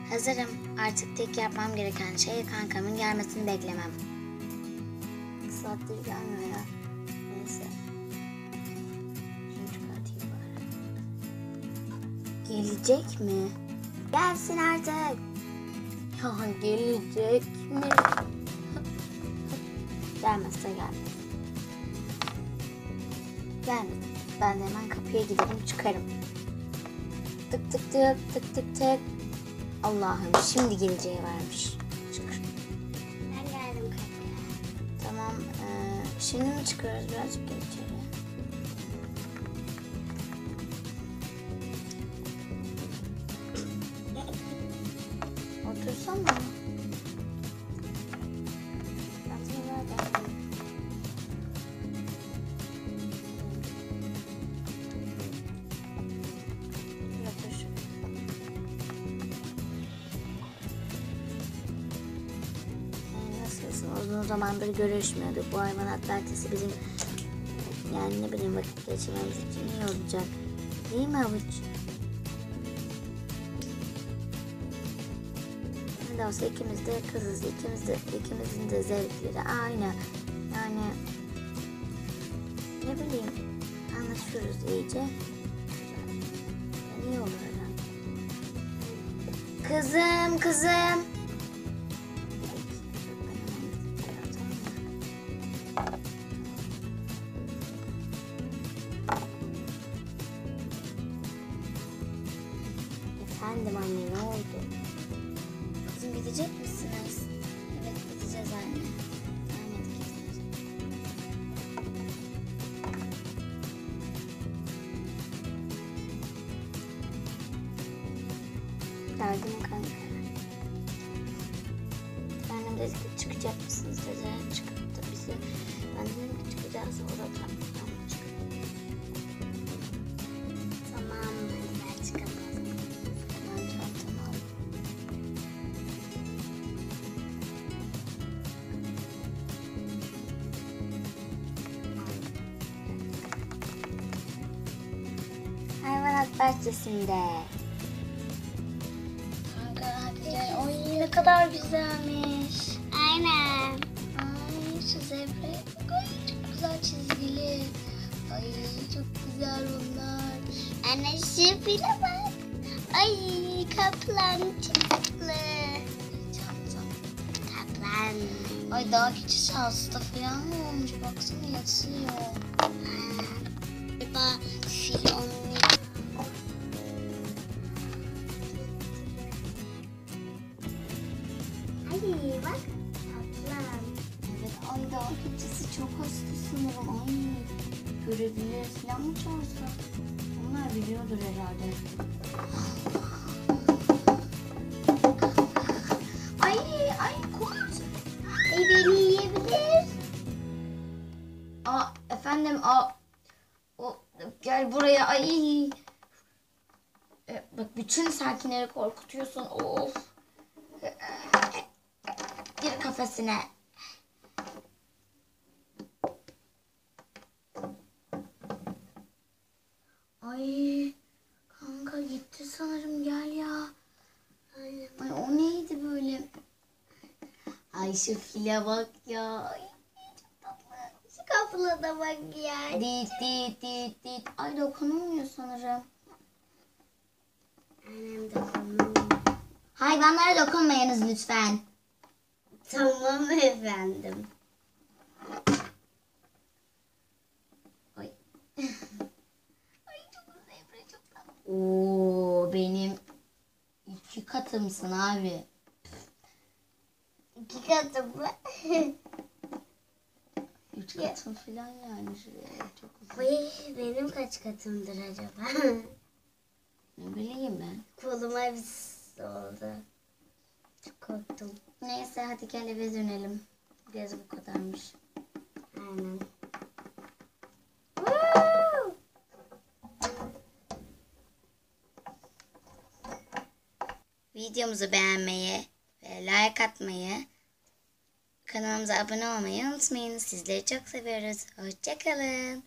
Hazırım. Artık tek yapmam gereken şey kankamın gelmesini beklemem. Saattir gelmiyor ya. Neyse. Şunu çıkartayım bari. Gelecek mi? Gelsin artık. Ya gelecek mi? Gelmezse gelmez. Gelmedi. Ben de hemen kapıya giderim çıkarım. Tık tık tık tık tık tık. Allah'ım şimdi geleceği varmış. Çıkır. Ben geldim kanka. Tamam. Şimdi mi çıkıyoruz? Birazcık gel içeri. Otursana. Uzun zamandır görüşmüyorduk. Bu hayvanat bahçesi bizim yani ne bileyim vakit geçirmemiz için iyi olacak. Değil mi Havuç? Ne de olsa ikimiz de kızız. İkimizin de zevkleri aynı. Yani ne bileyim anlaşıyoruz iyice. Yani iyi olur herhalde. Kızım. Efendim anne ne oldu? Kızım gidecek misiniz? Evet gideceğiz anne. Anne gideceğiz. Geldim kanka. Annem dedi ki çıkacak mısınız dedi. Çıkıp da bize. Ben dedim ki çıkacağız. O da tamam çıkıyor. Tamam hadi ben çıkalım. Hayvanat bahçesinde. Kanka hadi gel. Oy ne kadar güzelmiş. Aynen. Ay şu zebraya bak. Ay çok güzel çizgili. Ay çok güzel bunlar. Anne şu file bak. Ay kaplan çıktı. Kaplan. Ay daha küçük hasta falan mı olmuş? Baksana yatıyor. Galiba fil onun. Ay bak kaplan. Evet ay daha keçisi çok hasta sanırım. Ay görebilir falan mı çağırsa? Onlar biliyordur herhalde. Ay kurt. Ay beni yiyebilir. Efendim gel buraya ay. Bak bütün sakinleri korkutuyorsun. Of. Gir kafesine. Ay kanka gitti sanırım gel ya. Ay o neydi böyle? Ay şu file bak ya. Ay çok tatlı. Şu kaplana bak ya. Dit. Ay dokunulmuyor sanırım. Annem dokunmuyor. Hayvanlara dokunmayınız lütfen. Tamam efendim. Ay. Ay çok zevre çok tatlı. Oo benim 2 katımsın abi. 2 katı mı? 3 katım falan yani şuraya çok uzun. Ay benim kaç katımdır acaba? Ne bileyim ben. Koluma bir oldu. Çok korktum. Neyse hadi gel eve dönelim. Gezi bu kadarmış. Aynen. Videomuzu beğenmeyi ve like atmayı, kanalımıza abone olmayı unutmayın. Sizleri çok seviyoruz. Hoşça kalın.